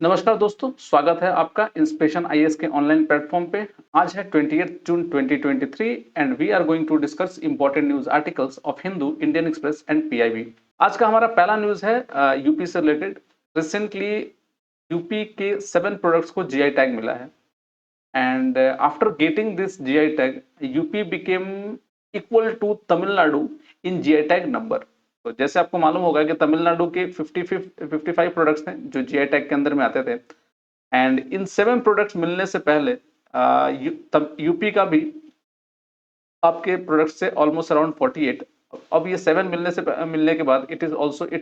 नमस्कार दोस्तों, स्वागत है आपका इंस्पिरेशन आईएएस के ऑनलाइन प्लेटफॉर्म पे। आज है 28 जून 2023 and we are going to discuss important news articles of Hindu, Indian Express and PIB. आज का हमारा पहला न्यूज है यूपी से रिलेटेड। रिसेंटली यूपी के 7 प्रोडक्ट्स को जीआई टैग मिला है and after getting this GI tag UP became equal to Tamil Nadu in GI tag number. तो जैसे आपको मालूम होगा कि तमिलनाडु के 55 प्रोडक्ट्स थे जो जीआई टैग के अंदर में आते थे एंड इन 7 प्रोडक्ट्स मिलने से पहले यूपी का भी आपके प्रोडक्ट से ऑलमोस्ट अराउंड 48। अब ये 7 मिलने के बाद इट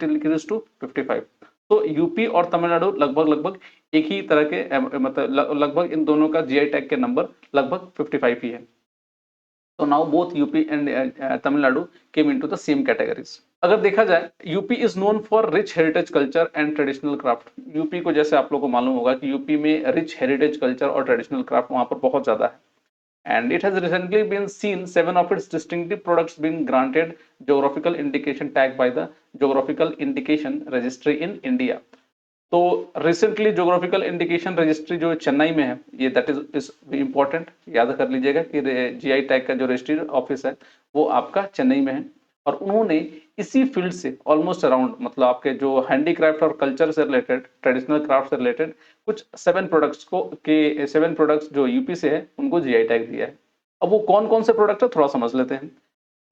इंक्रीज टू 55। तो यूपी और तमिलनाडु लगभग एक ही तरह के मतलब लगभग इन दोनों का जीआई टैग के नंबर लगभग 55 ही है। तो now both UP and Tamil Nadu came into the same categories. अगर देखा जाए, UP is known for rich heritage culture and traditional craft. UP को जैसे आप लोगों को मालूम होगा कि यूपी में रिच हेरिटेज कल्चर और ट्रेडिशनल क्राफ्ट वहां पर बहुत ज्यादा है and it has recently been seen 7 of its distinctive products being granted geographical indication tag by the Geographical Indication Registry in India। तो रिसेंटली जोग्राफिकल इंडिकेशन रजिस्ट्री जो चेन्नई में है, ये दैट इज इम्पोर्टेंट, याद कर लीजिएगा कि जीआई टैग का जो रजिस्ट्री ऑफिस है वो आपका चेन्नई में है और उन्होंने इसी फील्ड से ऑलमोस्ट अराउंड मतलब आपके जो हैंडीक्राफ्ट और कल्चर से रिलेटेड, ट्रेडिशनल क्राफ्ट से रिलेटेड कुछ 7 प्रोडक्ट्स जो यूपी से है उनको जीआई टैग दिया है। अब वो कौन कौन से प्रोडक्ट है थोड़ा समझ लेते हैं।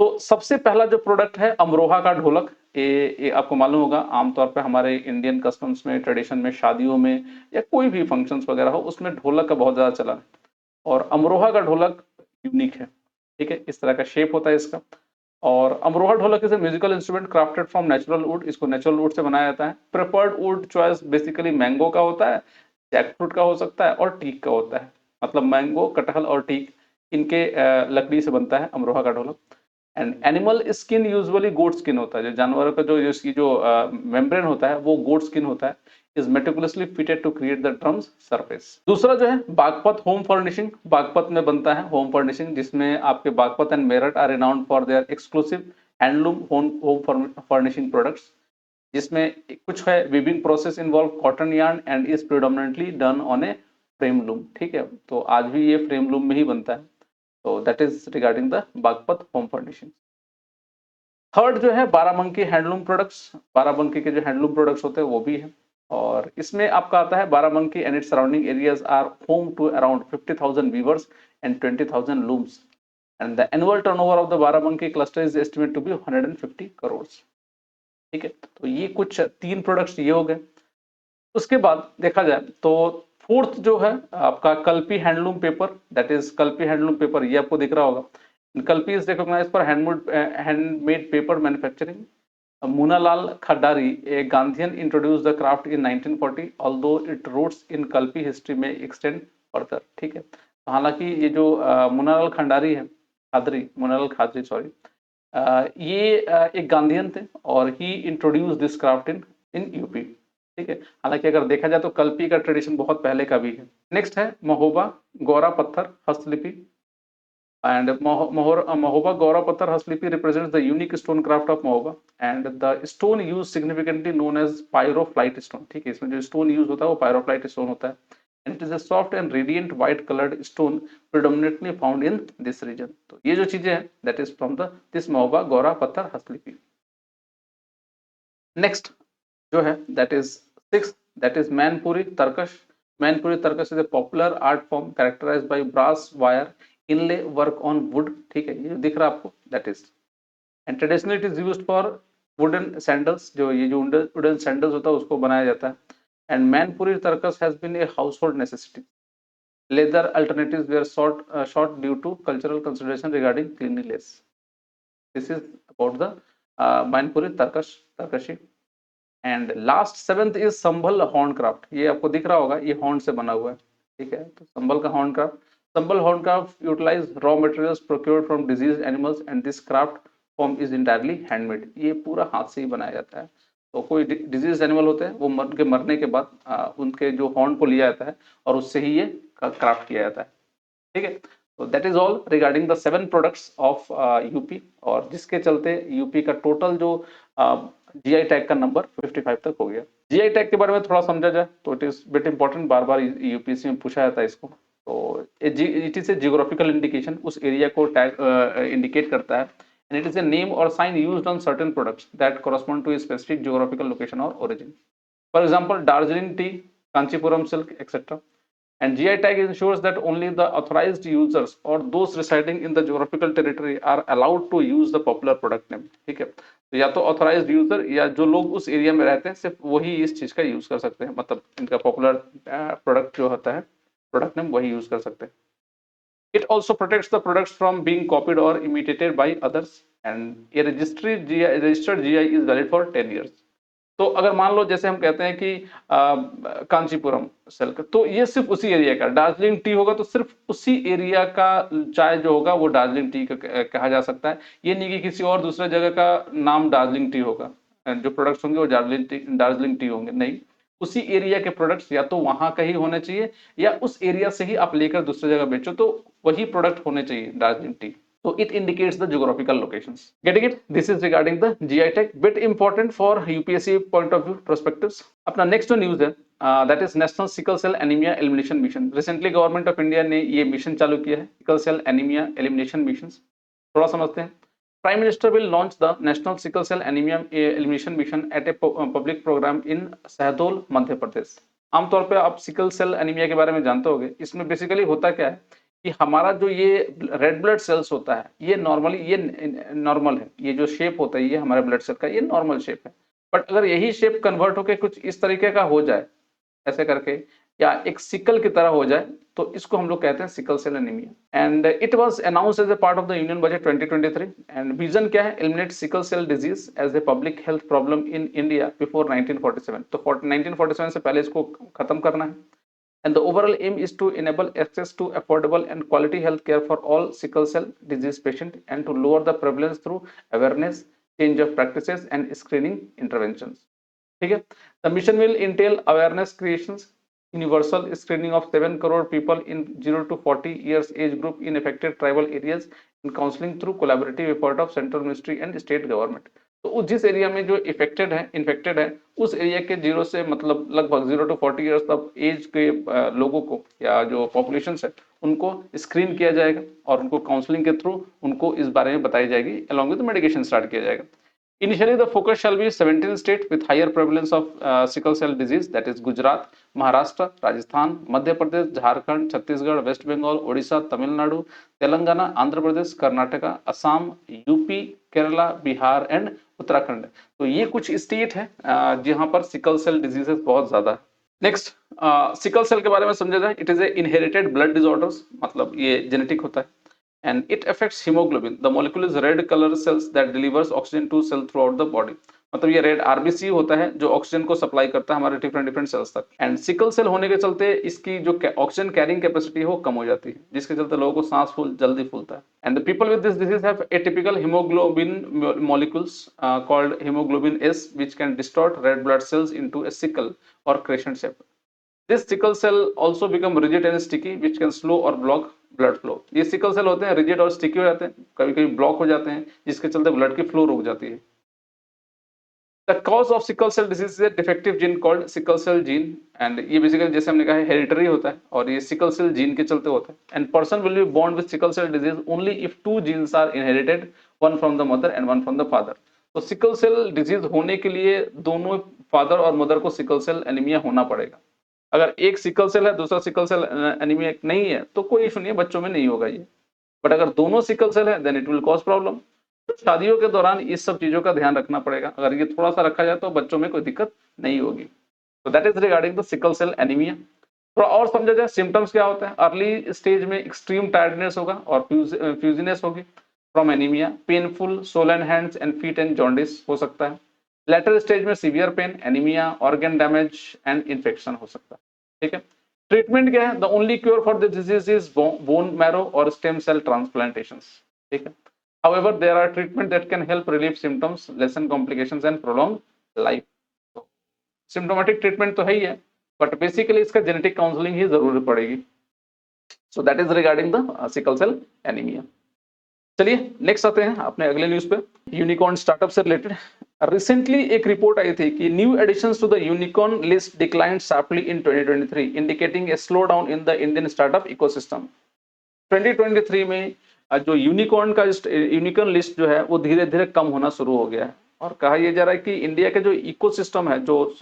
तो सबसे पहला जो प्रोडक्ट है अमरोहा का ढोलक। ये आपको मालूम होगा, आमतौर पे हमारे इंडियन कस्टम्स में, ट्रेडिशन में, शादियों में या कोई भी फंक्शंस वगैरह हो उसमें ढोलक का बहुत ज्यादा चलन है और अमरोहा का ढोलक यूनिक है। ठीक है, इस तरह का शेप होता है इसका। और अमरोहा ढोलक is a musical instrument crafted from natural would. इसको नेचुरल वुड से बनाया जाता है। Preferred would choice basically mango का होता है, जैकफ्रूट का हो सकता है और टीक का होता है। मतलब मैंगो, कटहल और टीक इनके लकड़ी से बनता है अमरोहा का ढोलक। And animal skin usually goat skin होता है। जो जानवरों का जो इसकी जो मेम्ब्रेन होता है वो गोट स्किन होता है। Is meticulously fitted to create the drum's surface. दूसरा जो है बागपत होम फर्निशिंग। बागपत में बनता है होम फर्निशिंग जिसमें आपके Baghpat and Meerut are renowned for their exclusive handloom home furnishing products, जिसमें कुछ है weaving process involve cotton yarn and is predominantly done on a frame loom. ठीक है, तो आज भी ये फ्रेम लूम में ही बनता है। तो that is regarding the Baghpat home furnishing. Third जो है बाराबंकी हैंडलूम प्रोडक्ट्स। बाराबंकी के जो हैंडलूम प्रोडक्ट्स होते हैं वो भी है और इसमें आपका आता है Barabanki and its surrounding areas are home to around 50,000 weavers and 20,000 looms and the annual turnover of the Barabanki cluster is estimate to be 150 crore. ठीक है, तो ये कुछ 3 प्रोडक्ट्स ये हो गए। उसके बाद देखा जाए तो फोर्थ जो है आपका Kalpi handloom paper. That is Kalpi handloom paper, ये आपको दिख रहा होगा। Kalpi is recognised for handmade paper manufacturing. Munalal Khadari, a Gandhian, introduced the craft in 1940, although its roots in Kalpi history may extend further। ठीक है, तो हालांकि ये जो मुनालाल खंडारी है, मुनालाल खादरी सॉरी, ये एक गांधीयन थे और he introduce this craft in UP. ठीक है, हालांकि अगर देखा जाए तो कल्पी का ट्रेडिशन बहुत पहले का भी है। नेक्स्ट है महोबा गौरा पत्थर हस्तलिपि and Mahoba Gaura Patthar Haslipi represents the unique stone craft of Mahoba and the stone used significantly known as pyroflight stone। ठीक है, इसमें जो stone use होता है वो pyroflight stone होता है and it is a soft and radiant white colored stone predominantly found in this region। तो ये जो चीजें हैं that is from the this Mahoba Gaura Patthar Haslipi। Next जो है that is sixth, that is Manpuri Tarkash। Manpuri Tarkash is a popular art form characterized by brass wire inlay work on wood। ठीक है, ये दिख रहा है आपको, that is and traditionally it is used for wooden sandals। जो ये जो wooden sandals होता है उसको बनाया जाता है। and Manpuri Tarkash has been a household necessity। leather alternatives were sought due to cultural consideration regarding cleanliness। this is about the Manpuri Tarkashi। And last 7th is Sambhal horn craft. ये आपको दिख रहा होगा, ये horn से बना हुआ है। ठीक है, तो संभल का horn craft. Sambhal horn craft utilize raw materials procured from disease animals and this craft form is entirely handmade. ये पूरा हाथ से ही बनाया जाता है। तो कोई डिजीज एनिमल होते हैं वो मरने के बाद उनके जो हॉर्न को लिया जाता है और उससे ही ये क्राफ्ट किया जाता है। ठीक है, तो that is all regarding the 7 products of UP, और जिसके चलते यूपी का टोटल जो जीआई टैग का नंबर 55 तक हो गया। जीआई टैग के बारे में थोड़ा समझा जाए तो it is bit important, bar bar UPSC में पूछा जाता है इसको। तो it is a geographical indication, उस एरिया को टैग इंडिकेट करता है, and it is a name or sign used on certain products that correspond to a specific geographical location or origin. For example, Darjeeling tea, Kanchipuram silk, etc. And GI tag ensures that only the authorized users or those residing in the geographical territory are allowed to use the popular product name. ठीक है, तो या तो authorised user या जो लोग उस area में रहते हैं सिर्फ वही इस चीज का यूज कर सकते हैं, मतलब इनका पॉपुलर प्रोडक्ट जो होता है, प्रोडक्ट नेम, वही यूज कर सकते हैं। It also protects the products from being copied or imitated by others, and a registered GI is valid for 10 years. तो अगर मान लो जैसे हम कहते हैं कि कांचीपुरम सिल्क, तो ये सिर्फ उसी एरिया का, दार्जिलिंग टी होगा तो सिर्फ उसी एरिया का चाय जो होगा वो दार्जिलिंग टी कहा जा सकता है। ये नहीं कि किसी और दूसरे जगह का नाम दार्जिलिंग टी होगा, जो प्रोडक्ट्स होंगे वो दार्जिलिंग टी होंगे, नहीं, उसी एरिया के प्रोडक्ट्स या तो वहां का ही होने चाहिए या उस एरिया से ही आप लेकर दूसरी जगह बेचो तो वही प्रोडक्ट होने चाहिए Darjeeling T. So it indicates the geographical locations. Getting it? This is regarding the GI tag. Bit important for UPSC point of view perspectives. अपना next जो news है that is National Sickle Cell Anemia Elimination Mission. Recently Government of India ने ये mission चालू किया है, Sickle Cell Anemia Elimination Missions. थोड़ा समझते हैं। Prime Minister will launch the National Sickle Cell Anemia Elimination Mission at a public program in Sahdol, Madhya Pradesh. आमतौर पे आप सिकल सेल एनीमिया के बारे में जानते होंगे। इसमें बेसिकली होता क्या है कि हमारा जो ये रेड ब्लड सेल्स होता है ये नॉर्मली ये नॉर्मल है, ये जो शेप होता है ये हमारे ब्लड सेल का ये नॉर्मल शेप है, बट अगर यही शेप कन्वर्ट होकर कुछ इस तरीके का हो जाए ऐसे करके या एक सिकल की तरह हो जाए तो इसको हम लोग कहते हैं sickle cell anaemia. And it was announced as a part of the union budget 2023 and vision क्या है, eliminate sickle cell disease as a public health problem in India before 1947। तो 1947 से पहले इसको खत्म करना है। And the overall aim is to enable access to affordable and quality health care for all sickle cell disease patients and to lower the prevalence through awareness, change of practices and screening interventions. ठीक है, the mission will entail awareness creations, universal screening of 7 crore people in 0 to 40 years age group in affected tribal areas and counseling through collaborative effort of central ministry and state government. तो जिस area में जो infected है उस area के 0 से मतलब लगभग 0 to 40 इयर्स तक एज के लोगों को या जो पॉपुलेशन है उनको स्क्रीन किया जाएगा और उनको काउंसलिंग के थ्रू उनको इस बारे में बताई जाएगी, अलॉन्ग विद मेडिकेशन स्टार्ट किया जाएगा। Initially, the focus shall be 17 states with higher prevalence of sickle cell disease, that is Gujarat, Maharashtra, Rajasthan, Madhya Pradesh, Jharkhand, Chhattisgarh, West Bengal, Odisha, Tamil Nadu, Telangana, Andhra Pradesh, Karnataka, Assam, UP, Kerala, Bihar and Uttarakhand. तो ये कुछ state है जहां पर sickle cell diseases बहुत ज्यादा है। Next, sickle cell के बारे में समझा जाए, it is a inherited blood disorders, मतलब ये जेनेटिक होता है। And it affects hemoglobin. The molecule is red color cells that delivers oxygen to cell throughout the body. मतलब ये रेड आरबीसी होता है जो ऑक्सीजन को सप्लाई करता है हमारे डिफरेंट सेल्स तक। एंड सिकल सेल होने के चलते इसकी जो ऑक्सीजन कैरिंग कैपेसिटी है वो कम हो जाती है, जिसके चलते लोगों को सांस जल्दी फूलता है। And the people with this disease have atypical hemoglobin molecules called hemoglobin S which can distort red blood cells into a sickle or crescent shape. This sickle cell also become rigid and sticky which can slow or block blood flow. ये sickle cell होते हैं rigid और sticky हो जाते हैं, कभी कभी block हो जाते हैं जिसके चलते ब्लड की फ्लो रुक जाती है। The cause of sickle cell disease is a defective gene called sickle cell gene and ये बेसिकली जैसे हमने कहा हेरिडिटरी होता है और ये सिकल सेल जीन के चलते होता है। And person will be born with sickle cell disease only if 2 genes are inherited, one from the mother and one from the father. तो सिकल सेल डिजीज होने के लिए दोनों फादर और मदर को सिकल सेल एनीमिया होना पड़ेगा। अगर एक सिकल सेल है दूसरा सिकल सेल एनीमिया नहीं है तो कोई इशू नहीं है, बच्चों में नहीं होगा ये। बट अगर दोनों सिकल सेल है then it will cause problem. तो शादियों के दौरान इस सब चीजों का ध्यान रखना पड़ेगा, अगर ये थोड़ा सा रखा जाए तो बच्चों में कोई दिक्कत नहीं होगी। तो that is regarding the sickle cell anaemia. थोड़ा और समझा जाए सिम्टम्स क्या होता है। अर्ली स्टेज में एक्सट्रीम टायर्डनेस होगा और फ्यूजीनेस होगी from anaemia, painful swollen hands and feet and jaundice हो सकता है। लेटर स्टेज में severe pain, anaemia, organ damage and infection हो सकता है। ठीक है, ट्रीटमेंट क्या है, the only cure for the disease is bone marrow और स्टेम सेल ट्रांसप्लांटेशन। ठीक है, however there are treatment that can help relieve symptoms, lessen complications and prolong life। तो सिम्टोमेटिक ट्रीटमेंट तो है ही है बट बेसिकली इसका जेनेटिक काउंसलिंग ही जरूरी पड़ेगी। So that is regarding the sickle cell anaemia. चलिए नेक्स्ट आते हैं अपने अगले न्यूज पे, यूनिकॉर्न स्टार्टअप से रिलेटेड। रिसेंटली एक रिपोर्ट आई थी कि new additions to the unicorn list declined sharply in 2023, indicating a slow down in the Indian startup ecosystem. 2023 में जो यूनिकॉर्न का यूनिकॉर्न लिस्ट जो है वो धीरे धीरे कम होना शुरू हो गया है, और कहा यह जा रहा है कि इंडिया के जो इकोसिस्टम है, जो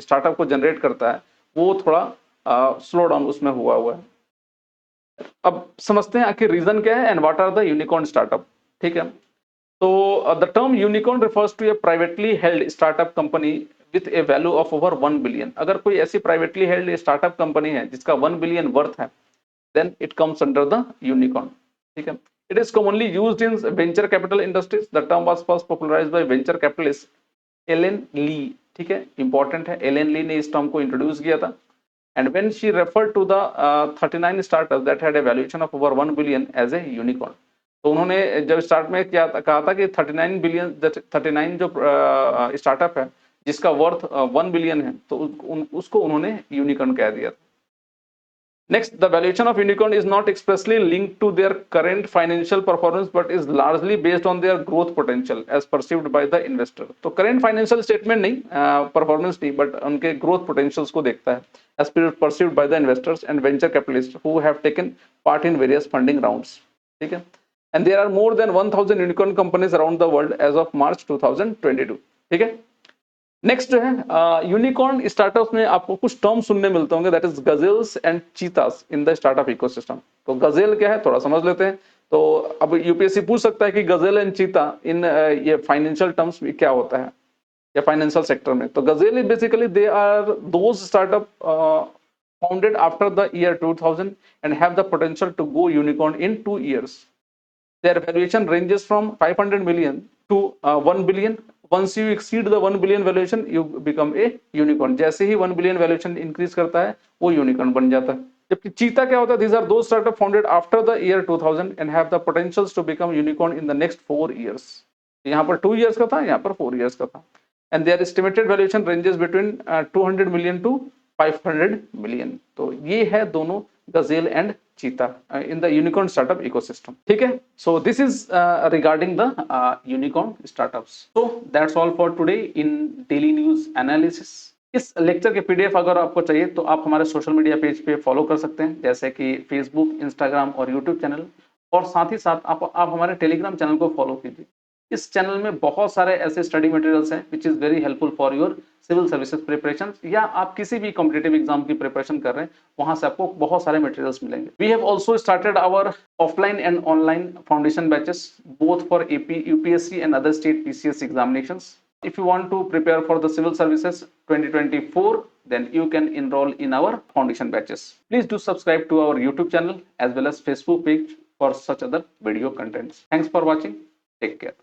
स्टार्टअप को जनरेट करता है, वो थोड़ा स्लो डाउन उसमें हुआ है। अब समझते हैं आखिर रीजन क्या है and what are the unicorn startup. ठीक है, तो the term unicorn refers to a privately held startup company with a value of over 1 billion. अगर कोई ऐसी प्राइवेटली हेल्ड स्टार्टअप कंपनी है जिसका 1 बिलियन वर्थ है, then it comes under the unicorn. ठीक है, it is commonly used in venture capital industries. The term was first popularized by venture capitalist Aileen Lee. ठीक है, इंपॉर्टेंट है, Elon ली ने इस टर्म को इंट्रोड्यूस किया था। and when she referred to the 39 startups that had a valuation of over 1 billion as a unicorn. तो उन्होंने जब स्टार्ट में क्या कहा था कि 39 बिलियन 39 जो स्टार्टअप है जिसका वर्थ 1 बिलियन है, तो उसको उन्होंने यूनिकॉर्न कह दिया था। Next, the valuation of unicorn is not expressly linked to their current financial performance, but is largely based on their growth potential as perceived by the investor. तो current financial statement नहीं, performance नहीं, but उनके growth potentials को देखता है, as perceived by the investors and venture capitalists who have taken part in various funding rounds. ठीक है, and there are more than 1000 unicorn companies around the world as of March 2022. ठीक है, next जो है unicorn startups में आपको कुछ term सुनने मिलते होंगे, that is गजेल्स and चीतास in the startup ecosystem. तो गजेल क्या है थोड़ा समझ लेते हैं। तो अब यूपीएससी पूछ सकता है कि गजेल एंड चीता इन ये फाइनेंशियल टर्म्स में क्या होता है या फाइनेंशियल सेक्टर में। तो gazelle basically they are those startup founded after the year 2000 and have the potential to go unicorn in 2 years. Their valuation ranges from 500 million to 1 billion. Once you exceed the 1 billion valuation, you become a unicorn. जैसे ही 1 billion valuation increase करता है, वो unicorn बन जाता है। जबकि चीता क्या होता है? These are those startups founded after the year 2000 and have the potentials to become unicorn in the next 4 years. यहाँ पर 2 years का था, यहाँ पर 4 years का था। And their estimated valuation ranges between 200 million to 500 million. तो ये है दोनों गजेल एंड चीता in the unicorn startup ecosystem. ठीक है, so this is regarding the unicorn startups. So that's all for today in daily news analysis. इस lecture के PDF अगर आपको चाहिए तो आप हमारे सोशल मीडिया पेज पे फॉलो कर सकते हैं, जैसे कि फेसबुक, इंस्टाग्राम और यूट्यूब चैनल, और साथ ही साथ आप हमारे टेलीग्राम चैनल को फॉलो कीजिए। इस चैनल में बहुत सारे ऐसे स्टडी मटेरियल्स हैं which is very helpful for your civil services preparation, या आप किसी भी कॉम्पिटिटिव एग्जाम की प्रिपरेशन कर रहे हैं, वहां से आपको बहुत सारे मटेरियल्स मिलेंगे। We have also started our offline and online foundation batches both for AP UPSC and other state PCS examinations. If you want to prepare for the civil services 2024, then you can enroll in our foundation batches. Please do subscribe to our YouTube channel as well as Facebook page for such other video contents. Thanks for watching. Take care.